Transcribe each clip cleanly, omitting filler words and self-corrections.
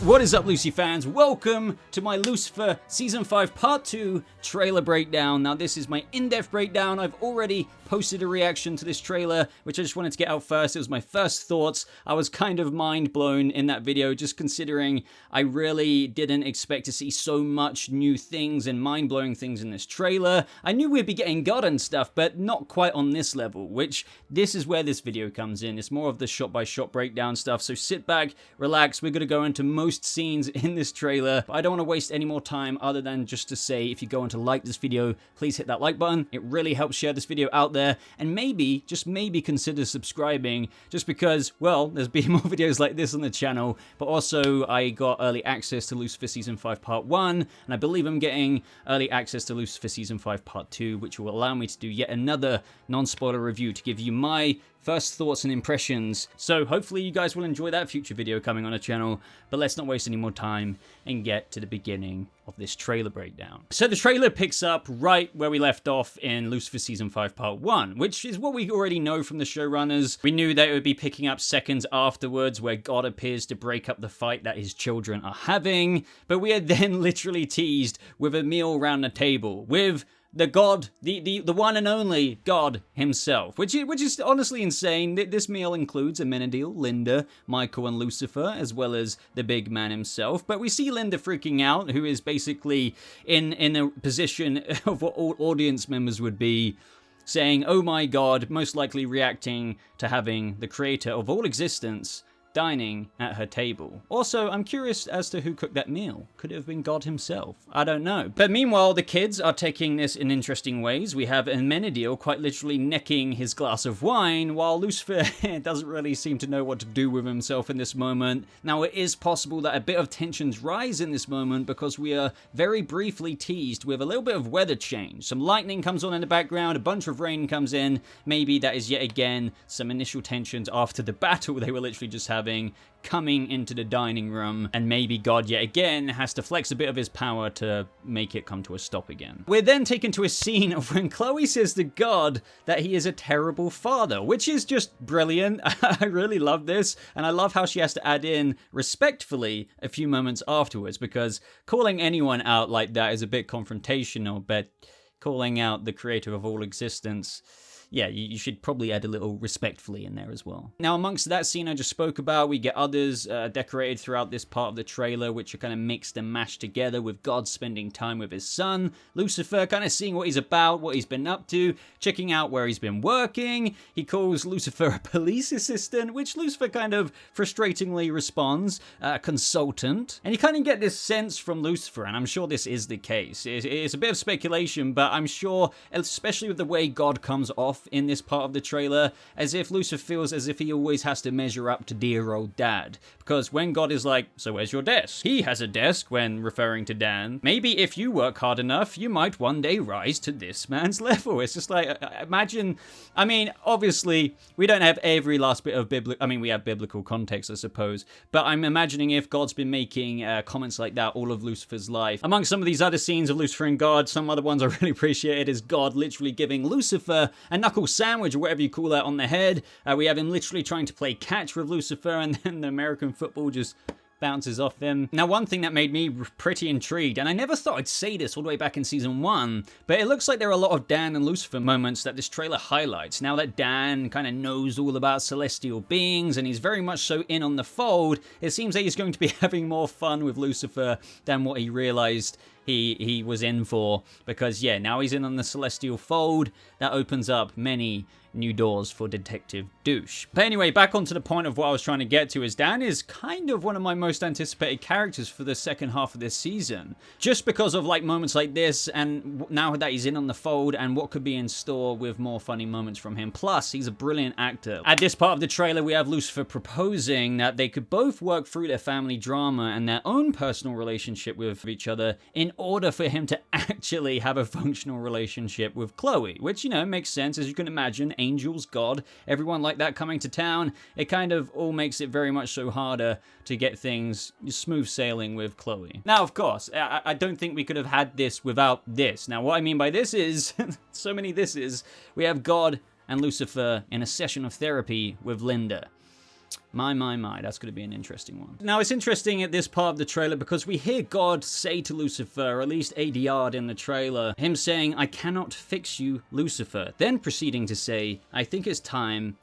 What is up, Lucy fans? Welcome to my Lucifer Season 5 Part 2 trailer breakdown. Now, this is my in-depth breakdown. I've already posted a reaction to this trailer, which I just wanted to get out first. It was my first thoughts. I was kind of mind-blown in that video, just considering I really didn't expect to see so much new things and mind-blowing things in this trailer. I knew we'd be getting God and stuff, but not quite on this level, which this is where this video comes in. It's more of the shot-by-shot breakdown stuff, so sit back, relax. We're going to go into most scenes in this trailer. I don't want to waste any more time other than just to say, if you go on to like this video, please hit that like button. It really helps share this video out there, and maybe, just maybe, consider subscribing, just because, well, there's been more videos like this on the channel, but also I got early access to Lucifer Season 5 Part 1, and I believe I'm getting early access to Lucifer Season 5 Part 2, which will allow me to do yet another non-spoiler review to give you my first thoughts and impressions. So hopefully you guys will enjoy that future video coming on the channel, but let's not waste any more time and get to the beginning of this trailer breakdown. So the trailer picks up right where we left off in Lucifer Season 5 Part 1, which is what we already know from the showrunners. We knew that it would be picking up seconds afterwards, where God appears to break up the fight that his children are having, but we are then literally teased with a meal around the table, with the God, the one and only God himself, which is honestly insane. This meal includes Amenadiel, Linda, Michael, and Lucifer, as well as the big man himself. But we see Linda freaking out, who is basically in a position of what all audience members would be, saying, "Oh my God," most likely reacting to having the creator of all existence dining at her table. Also, I'm curious as to who cooked that meal. Could it have been God himself? I don't know. But meanwhile, the kids are taking this in interesting ways. We have Amenadiel quite literally necking his glass of wine, while Lucifer doesn't really seem to know what to do with himself in this moment. Now, it is possible that a bit of tensions rise in this moment, because we are very briefly teased with a little bit of weather change. Some lightning comes on in the background, a bunch of rain comes in. Maybe that is yet again some initial tensions after the battle they were literally just having, coming into the dining room, and maybe God yet again has to flex a bit of his power to make it come to a stop again. We're then taken to a scene of when Chloe says to God that he is a terrible father, which is just brilliant. I really love this, and I love how she has to add in respectfully a few moments afterwards, because calling anyone out like that is a bit confrontational, but calling out the creator of all existence, yeah, you should probably add a little respectfully in there as well. Now, amongst that scene I just spoke about, we get others decorated throughout this part of the trailer, which are kind of mixed and mashed together, with God spending time with his son, Lucifer kind of seeing what he's about, what he's been up to, checking out where he's been working. He calls Lucifer a police assistant, which Lucifer kind of frustratingly responds, consultant. And you kind of get this sense from Lucifer, and I'm sure this is the case. It's a bit of speculation, but I'm sure, especially with the way God comes off in this part of the trailer, as if Lucifer feels as if he always has to measure up to dear old dad. Because when God is like, "So where's your desk?" He has a desk, when referring to Dan. "Maybe if you work hard enough, you might one day rise to this man's level." It's just like, imagine, I mean, obviously, we don't have every last bit of we have biblical context, I suppose, but I'm imagining if God's been making comments like that all of Lucifer's life. Among some of these other scenes of Lucifer and God, some other ones I really appreciated is God literally giving Lucifer a knuckle sandwich, or whatever you call that, on the head. We have him literally trying to play catch with Lucifer, and then the American football just bounces off him. Now, one thing that made me pretty intrigued, and I never thought I'd say this all the way back in Season 1, but it looks like there are a lot of Dan and Lucifer moments that this trailer highlights. Now that Dan kind of knows all about celestial beings, and he's very much so in on the fold, it seems that he's going to be having more fun with Lucifer than what he realized he was in for, because yeah, now he's in on the celestial fold. That opens up many new doors for Detective Douche. But anyway, back onto the point of what I was trying to get to, is Dan is kind of one of my most anticipated characters for the second half of this season, just because of like moments like this, and now that he's in on the fold, and what could be in store with more funny moments from him. Plus, he's a brilliant actor. At this part of the trailer, we have Lucifer proposing that they could both work through their family drama and their own personal relationship with each other in order for him to actually have a functional relationship with Chloe, which, you know, makes sense. As you can imagine, angels, God, everyone like that coming to town, it kind of all makes it very much so harder to get things smooth sailing with Chloe. Now, of course, I don't think we could have had this without this. Now, what I mean by this is, so many thises, we have God and Lucifer in a session of therapy with Linda. My, that's going to be an interesting one. Now, it's interesting at this part of the trailer because we hear God say to Lucifer, or at least ADR'd in the trailer, him saying, "I cannot fix you, Lucifer," then proceeding to say, "I think it's time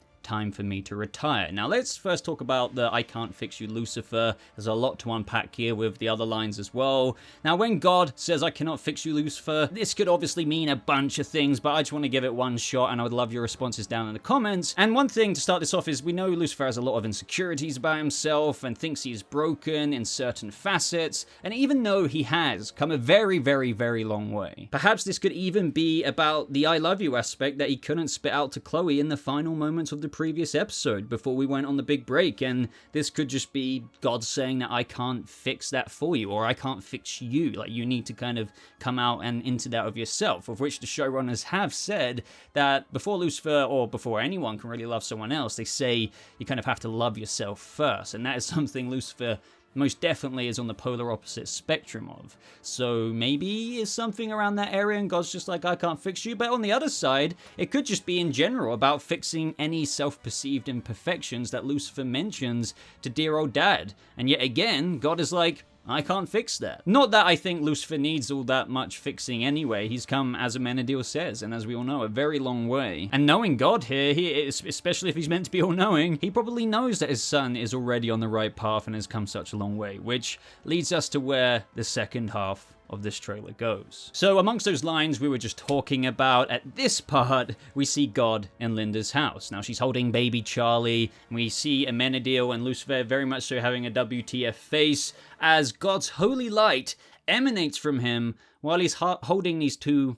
for me to retire." Now, let's first talk about the "I can't fix you, Lucifer." There's a lot to unpack here with the other lines as well. Now, when God says, "I cannot fix you, Lucifer," this could obviously mean a bunch of things, but I just want to give it one shot, and I would love your responses down in the comments. And one thing to start this off is we know Lucifer has a lot of insecurities about himself and thinks he is broken in certain facets, and even though he has come a very, very, very long way, perhaps this could even be about the "I love you" aspect that he couldn't spit out to Chloe in the final moments of the previous episode before we went on the big break, and this could just be God saying that I can't fix that for you, or I can't fix you, like you need to kind of come out and into that of yourself, of which the showrunners have said that before Lucifer, or before anyone can really love someone else, they say you kind of have to love yourself first, and that is something Lucifer most definitely is on the polar opposite spectrum of. So maybe it's something around that area and God's just like, "I can't fix you." But on the other side, it could just be in general about fixing any self-perceived imperfections that Lucifer mentions to dear old dad. And yet again, God is like, "I can't fix that." Not that I think Lucifer needs all that much fixing anyway. He's come, as Amenadiel says, and as we all know, a very long way. And knowing God here, he is, especially if he's meant to be all-knowing, he probably knows that his son is already on the right path and has come such a long way, which leads us to where the second half of this trailer goes. So amongst those lines we were just talking about, at this part, we see God in Linda's house. Now she's holding baby Charlie, and we see Amenadiel and Lucifer very much so having a WTF face as God's holy light emanates from him while he's holding these two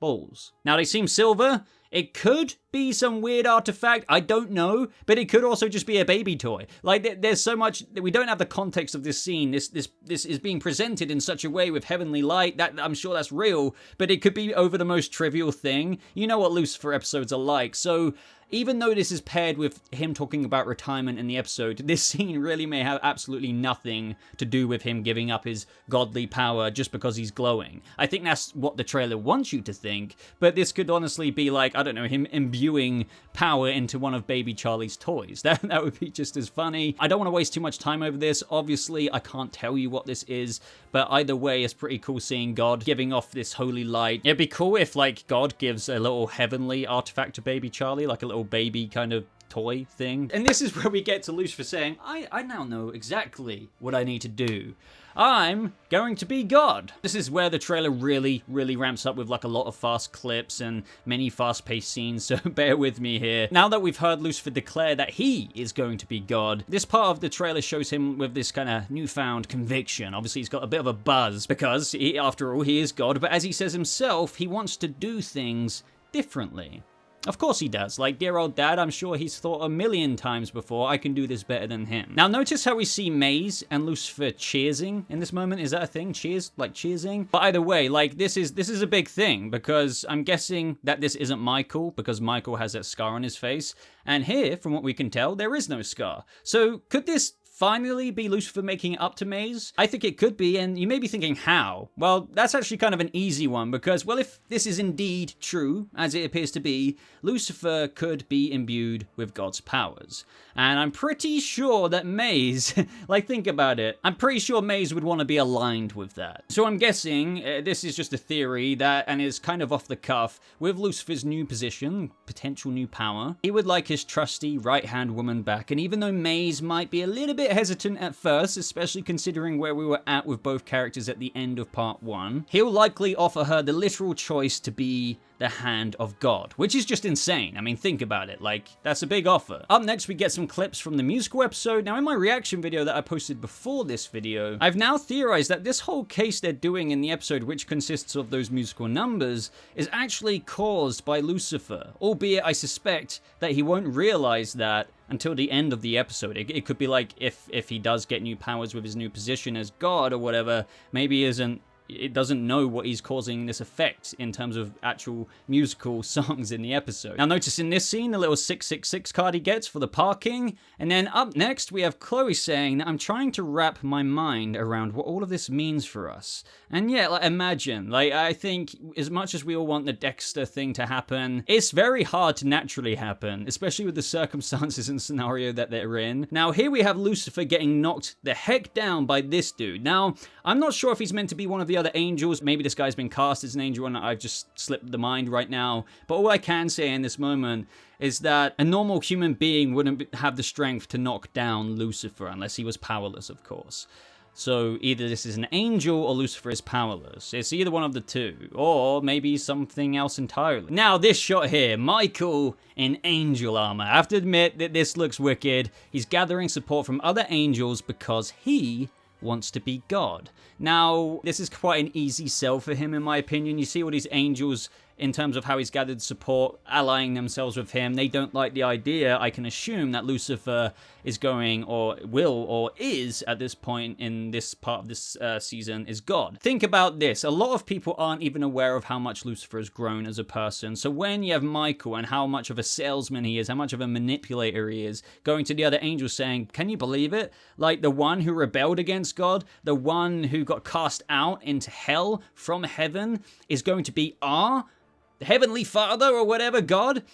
balls. Now they seem silver. It could be some weird artifact, I don't know, but it could also just be a baby toy. Like, there's so much that we don't have the context of this scene. This is being presented in such a way with heavenly light that I'm sure that's real, but it could be over the most trivial thing. You know what Lucifer episodes are like, so even though this is paired with him talking about retirement in the episode, this scene really may have absolutely nothing to do with him giving up his godly power just because he's glowing. I think that's what the trailer wants you to think, but this could honestly be like, I don't know, him imbuing power into one of baby Charlie's toys. That would be just as funny. I don't want to waste too much time over this. Obviously, I can't tell you what this is, but either way, it's pretty cool seeing God giving off this holy light. It'd be cool if, like, God gives a little heavenly artifact to baby Charlie, like a little baby kind of toy thing. And this is where we get to Lucifer saying, I now know exactly what I need to do. I'm going to be God. This is where the trailer really, really ramps up with like a lot of fast clips and many fast-paced scenes, so bear with me here. Now that we've heard Lucifer declare that he is going to be God, this part of the trailer shows him with this kind of newfound conviction. Obviously, he's got a bit of a buzz because, after all, he is God, but as he says himself, he wants to do things differently. Of course he does. Like dear old dad, I'm sure he's thought a million times before, I can do this better than him. Now notice how we see Maze and Lucifer cheersing in this moment. Is that a thing? Cheers? Like cheersing? But either way, like this is a big thing because I'm guessing that this isn't Michael because Michael has that scar on his face. And here, from what we can tell, there is no scar. So could this finally be Lucifer making it up to Maze? I think it could be, and you may be thinking, how? Well, that's actually kind of an easy one, because, well, if this is indeed true, as it appears to be, Lucifer could be imbued with God's powers. And I'm pretty sure that Maze, like, think about it, I'm pretty sure Maze would want to be aligned with that. So I'm guessing this is just a theory that, and is kind of off the cuff, with Lucifer's new position, potential new power, he would like his trusty right-hand woman back, and even though Maze might be a little bit hesitant at first, especially considering where we were at with both characters at the end of part 1, he'll likely offer her the literal choice to be the hand of God, which is just insane. I mean, think about it, like, that's a big offer. Up next, we get some clips from the musical episode. Now, in my reaction video that I posted before this video, I've now theorized that this whole case they're doing in the episode, which consists of those musical numbers, is actually caused by Lucifer, albeit I suspect that he won't realize that until the end of the episode. It could be like, if he does get new powers with his new position as God or whatever, maybe he isn't it doesn't know what is causing this effect in terms of actual musical songs in the episode. Now notice in this scene, the little 666 card he gets for the parking. And then up next, we have Chloe saying that I'm trying to wrap my mind around what all of this means for us. And yeah, like, imagine, like, I think as much as we all want the Dexter thing to happen, it's very hard to naturally happen, especially with the circumstances and scenario that they're in. Now here we have Lucifer getting knocked the heck down by this dude. Now, I'm not sure if he's meant to be one of the other angels. Maybe this guy's been cast as an angel and I've just slipped the mind right now. But all I can say in this moment is that a normal human being wouldn't have the strength to knock down Lucifer unless he was powerless, of course. So either this is an angel or Lucifer is powerless. It's either one of the two, or maybe something else entirely. Now this shot here, Michael in angel armor. I have to admit that this looks wicked. He's gathering support from other angels because he wants to be God. Now, this is quite an easy sell for him, in my opinion. You see all these angels, in terms of how he's gathered support, allying themselves with him. They don't like the idea, I can assume, that Lucifer is going, or will, or is, at this point in this part of this season, is God. Think about this. A lot of people aren't even aware of how much Lucifer has grown as a person. So when you have Michael and how much of a salesman he is, how much of a manipulator he is, going to the other angels saying, can you believe it? Like the one who rebelled against God, the one who got cast out into hell from heaven, is going to be our Heavenly Father or whatever, God.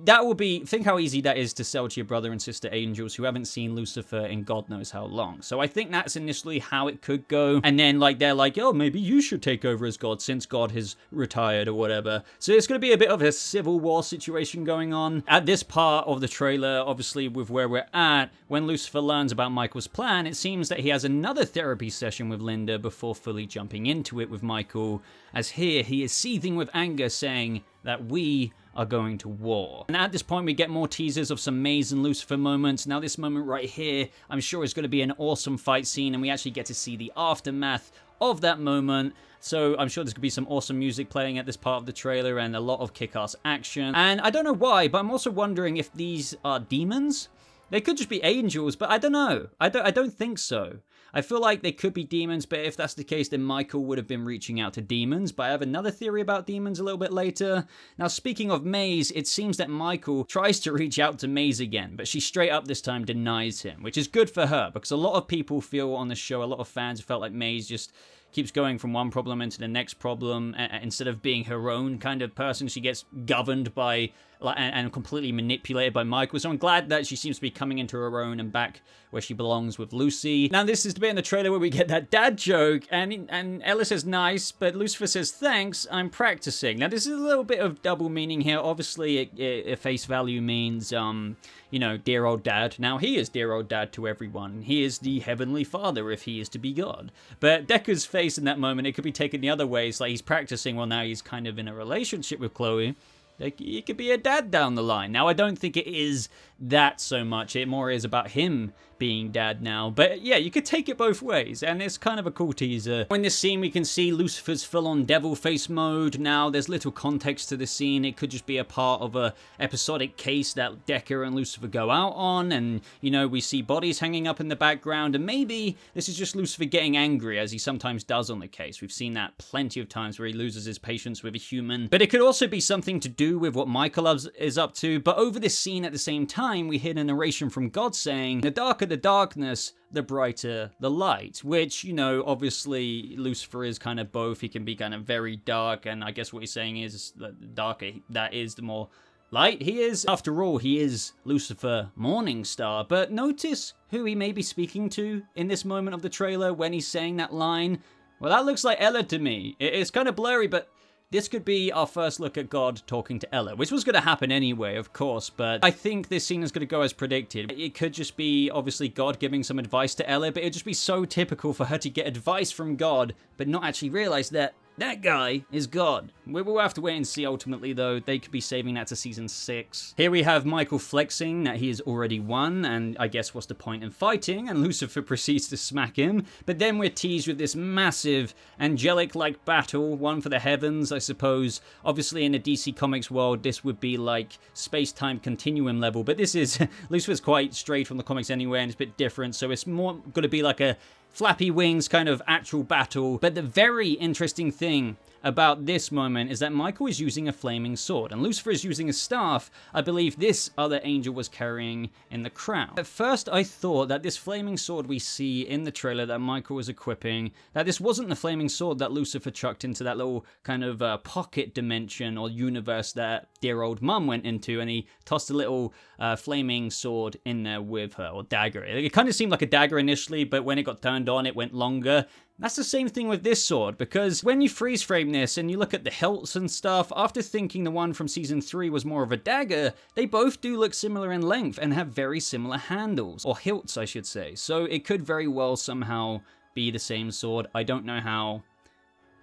That will be, think how easy that is to sell to your brother and sister angels who haven't seen Lucifer in God knows how long. So I think that's initially how it could go. And then like they're like, oh, maybe you should take over as God since God has retired or whatever. So it's going to be a bit of a civil war situation going on. At this part of the trailer, obviously with where we're at, when Lucifer learns about Michael's plan, it seems that he has another therapy session with Linda before fully jumping into it with Michael, as here he is seething with anger, saying that we are going to war. And at this point, we get more teasers of some Maze and Lucifer moments. Now, this moment right here, I'm sure is going to be an awesome fight scene, and we actually get to see the aftermath of that moment. So I'm sure there's going to be some awesome music playing at this part of the trailer and a lot of kick-ass action. And I don't know why, but I'm also wondering if these are demons. They could just be angels, but I don't know. I don't think so. I feel like they could be demons, but if that's the case, then Michael would have been reaching out to demons. But I have another theory about demons a little bit later. Now, speaking of Maze, it seems that Michael tries to reach out to Maze again, but she straight up this time denies him, which is good for her, because a lot of people feel on the show, a lot of fans felt like Maze just keeps going from one problem into the next problem. Instead of being her own kind of person, she gets governed by and completely manipulated by Michael. So I'm glad that she seems to be coming into her own and back where she belongs with Lucy. Now this is the bit in the trailer where we get that dad joke, and Ella says nice, but Lucifer says thanks, I'm practicing. Now this is a little bit of double meaning here. Obviously it face value means you know, dear old dad. Now he is dear old dad to everyone. He is the heavenly father if he is to be God. But Decker's face in that moment, it could be taken the other way. It's like he's practicing while now he's kind of in a relationship with Chloe. Like, he could be a dad down the line. Now, I don't think it is that so much. It more is about him being dad now. But yeah, you could take it both ways, and it's kind of a cool teaser. In this scene, we can see Lucifer's full-on devil face mode. Now, there's little context to this scene. It could just be a part of a episodic case that Decker and Lucifer go out on, and, you know, we see bodies hanging up in the background, and maybe this is just Lucifer getting angry, as he sometimes does on the case. We've seen that plenty of times where he loses his patience with a human. But it could also be something to do with what Michael is up to. But over this scene at the same time, we hear a narration from God saying, the darker the darkness, the brighter the light, which, you know, obviously Lucifer is kind of both. He can be kind of very dark, and I guess what he's saying is that the darker that is, the more light he is. After all, he is Lucifer Morningstar. But notice who he may be speaking to in this moment of the trailer when he's saying that line. Well, that looks like Ella to me. It's kind of blurry, but this could be our first look at God talking to Ella, which was going to happen anyway, of course, but I think this scene is going to go as predicted. It could just be, obviously, God giving some advice to Ella, but it'd just be so typical for her to get advice from God, but not actually realize that that guy is God. We will have to wait and see ultimately, though. They could be saving that to season 6. Here we have Michael flexing that he has already won, and I guess what's the point in fighting? And Lucifer proceeds to smack him. But then we're teased with this massive angelic-like battle, one for the heavens, I suppose. Obviously, in a DC Comics world, this would be like space-time continuum level, but this is Lucifer's quite straight from the comics anyway, and it's a bit different, so it's more going to be like a flappy wings kind of actual battle. But the very interesting thing about this moment is that Michael is using a flaming sword and Lucifer is using a staff I believe this other angel was carrying in the crowd. At first I thought that this flaming sword we see in the trailer that Michael was equipping, that this wasn't the flaming sword that Lucifer chucked into that little kind of pocket dimension or universe that dear old mum went into, and he tossed a little flaming sword in there with her, or dagger. It kind of seemed like a dagger initially, but when it got turned on it went longer. That's the same thing with this sword, because when you freeze frame this and you look at the hilts and stuff, after thinking the one from season 3 was more of a dagger, they both do look similar in length and have very similar handles, or hilts I should say. So it could very well somehow be the same sword. I don't know how,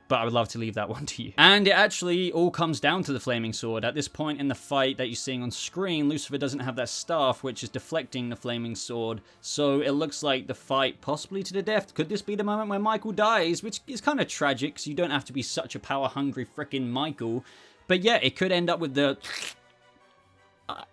but I would love to leave that one to you. And it actually all comes down to the flaming sword. At this point in the fight that you're seeing on screen, Lucifer doesn't have that staff, which is deflecting the flaming sword. So it looks like the fight possibly to the death. Could this be the moment where Michael dies? Which is kind of tragic, because you don't have to be such a power-hungry frickin' Michael. But yeah, it could end up with the...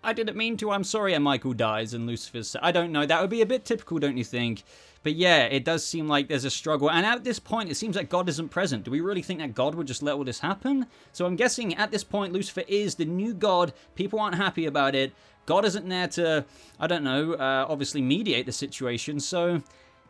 I didn't mean to, I'm sorry, and Michael dies, and Lucifer's... I don't know, that would be a bit typical, don't you think? But yeah, it does seem like there's a struggle. And at this point, it seems like God isn't present. Do we really think that God would just let all this happen? So I'm guessing at this point, Lucifer is the new God. People aren't happy about it. God isn't there to, I don't know, obviously mediate the situation. So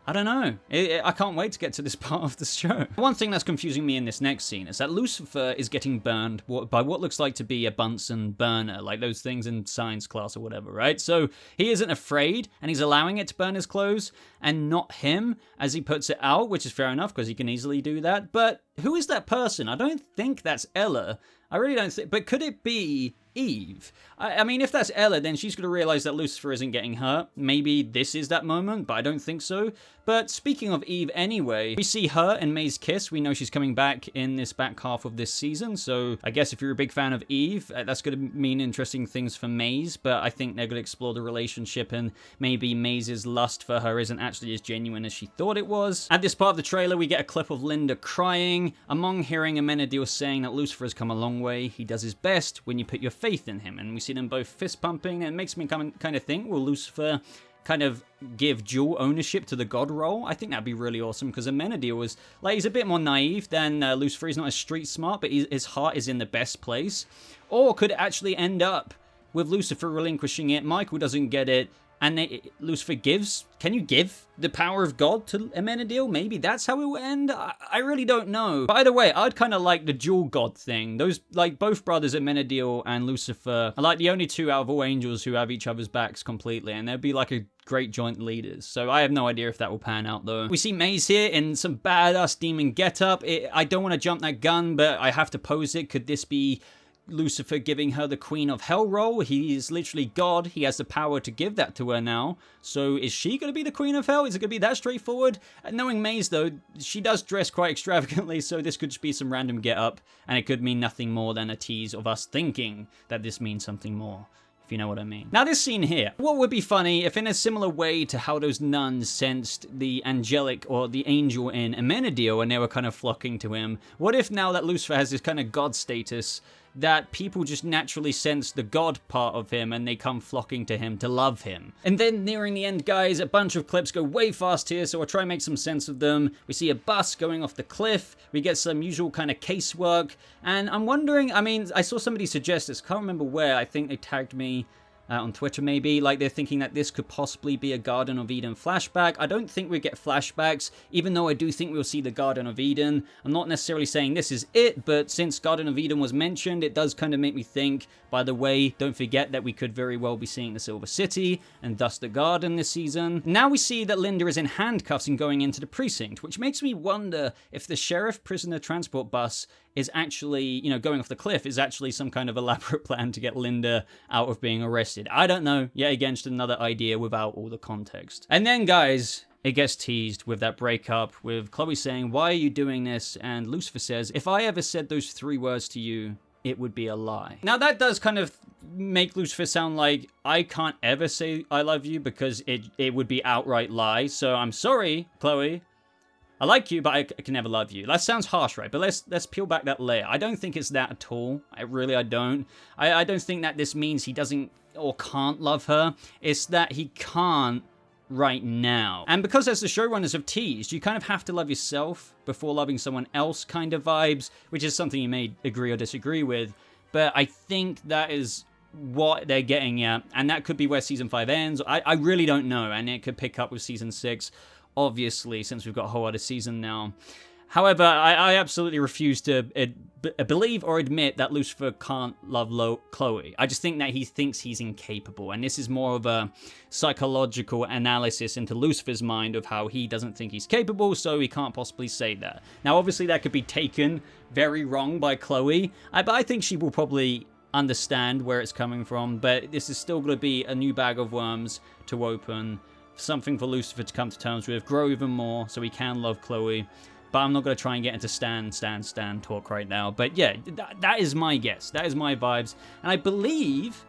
I don't know. I can't wait to get to this part of the show. One thing that's confusing me in this next scene is that Lucifer is getting burned by what looks like to be a Bunsen burner, like those things in science class or whatever, right? So he isn't afraid, and he's allowing it to burn his clothes, and not him, as he puts it out, which is fair enough, because he can easily do that. But who is that person? I don't think that's Ella. I really don't think, but could it be Eve? I mean, if that's Ella, then she's going to realize that Lucifer isn't getting hurt. Maybe this is that moment, but I don't think so. But speaking of Eve anyway, we see her and May's kiss. We know she's coming back in this back half of this season, so I guess if you're a big fan of Eve, that's going to mean interesting things for Maze, but I think they're going to explore the relationship, and maybe Maze's lust for her isn't actually as genuine as she thought it was. At this part of the trailer, we get a clip of Linda crying, among hearing Amenadiel saying that Lucifer has come a long way. He does his best when you put your faith in him, and we see them both fist pumping, and it makes me kind of think, will Lucifer kind of give dual ownership to the god role? I think that'd be really awesome, because Amenadiel was, like, he's a bit more naive than Lucifer. He's not as street smart, but his heart is in the best place. Or could it actually end up with Lucifer relinquishing it, Michael doesn't get it, and Lucifer gives... Can you give the power of God to Amenadiel? Maybe that's how it will end? I really don't know. By the way, I'd kind of like the dual God thing. Those, like, both brothers, Amenadiel and Lucifer, are like the only two out of all angels who have each other's backs completely, and they'd be like a great joint leaders. So I have no idea if that will pan out, though. We see Maze here in some badass demon getup. I don't want to jump that gun, but I have to pose it. Could this be Lucifer giving her the Queen of Hell role? He is literally God. He has the power to give that to her now. So is she going to be the Queen of Hell? Is it going to be that straightforward? And knowing Maze, though, she does dress quite extravagantly, so this could just be some random get-up, and it could mean nothing more than a tease of us thinking that this means something more, if you know what I mean. Now, this scene here, what would be funny if in a similar way to how those nuns sensed the angelic or the angel in Amenadiel and they were kind of flocking to him, what if now that Lucifer has this kind of god status, that people just naturally sense the God part of him and they come flocking to him to love him? And then nearing the end, guys, a bunch of clips go way fast here, so I'll try and make some sense of them. We see a bus going off the cliff, we get some usual kind of casework, and I'm wondering, I mean, I saw somebody suggest this, can't remember where, I think they tagged me on Twitter maybe, like they're thinking that this could possibly be a Garden of Eden flashback. I don't think we get flashbacks, even though I do think we'll see the Garden of Eden. I'm not necessarily saying this is it, but since Garden of Eden was mentioned, it does kind of make me think, by the way, don't forget that we could very well be seeing the Silver City and thus the Garden this season. Now we see that Linda is in handcuffs and going into the precinct, which makes me wonder if the sheriff prisoner transport bus is actually, you know, going off the cliff is actually some kind of elaborate plan to get Linda out of being arrested. I don't know. Yet again, just another idea without all the context. And then, guys, it gets teased with that breakup, with Chloe saying, "Why are you doing this?" And Lucifer says, "If I ever said those 3 words to you, it would be a lie." Now, that does kind of make Lucifer sound like I can't ever say I love you because it would be outright lie. So I'm sorry, Chloe. I like you, but I can never love you. That sounds harsh, right? But let's peel back that layer. I don't think it's that at all. I don't. I don't think that this means he doesn't or can't love her. It's that he can't right now. And because as the showrunners have teased, you kind of have to love yourself before loving someone else kind of vibes, which is something you may agree or disagree with. But I think that is what they're getting at, and that could be where season 5 ends. I really don't know, and it could pick up with season 6, obviously, since we've got a whole other season now. However, I absolutely refuse to believe or admit that Lucifer can't love Chloe. I just think that he thinks he's incapable, and this is more of a psychological analysis into Lucifer's mind of how he doesn't think he's capable, so he can't possibly say that. Now, obviously, that could be taken very wrong by Chloe, but I think she will probably understand where it's coming from, but this is still going to be a new bag of worms to open, something for Lucifer to come to terms with, grow even more, so he can love Chloe. But I'm not going to try and get into Stan talk right now. But yeah, that is my guess. That is my vibes. And I believe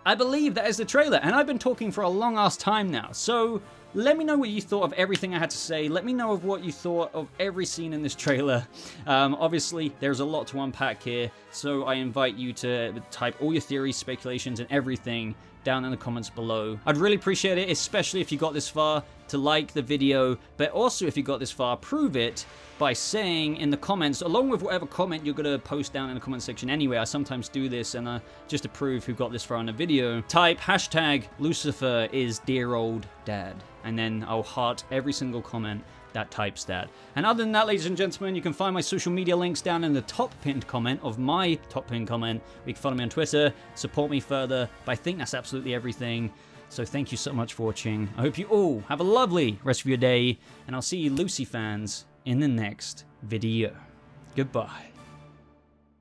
that is the trailer. And I've been talking for a long-ass time now. So let me know what you thought of everything I had to say. Let me know of what you thought of every scene in this trailer. Obviously, there's a lot to unpack here. So I invite you to type all your theories, speculations, and everything down in the comments below. I'd really appreciate it, especially if you got this far, to like the video, but also if you got this far, prove it by saying in the comments, along with whatever comment you're going to post down in the comment section anyway. I sometimes do this, and just to prove who got this far in the video, type hashtag Lucifer is dear old dad, and then I'll heart every single comment that types that. And other than that, ladies and gentlemen, you can find my social media links down in the top pinned comment of my top pinned comment. You can follow me on Twitter, support me further, but I think that's absolutely everything. So thank you so much for watching. I hope you all have a lovely rest of your day, and I'll see you Lucy fans in the next video. Goodbye.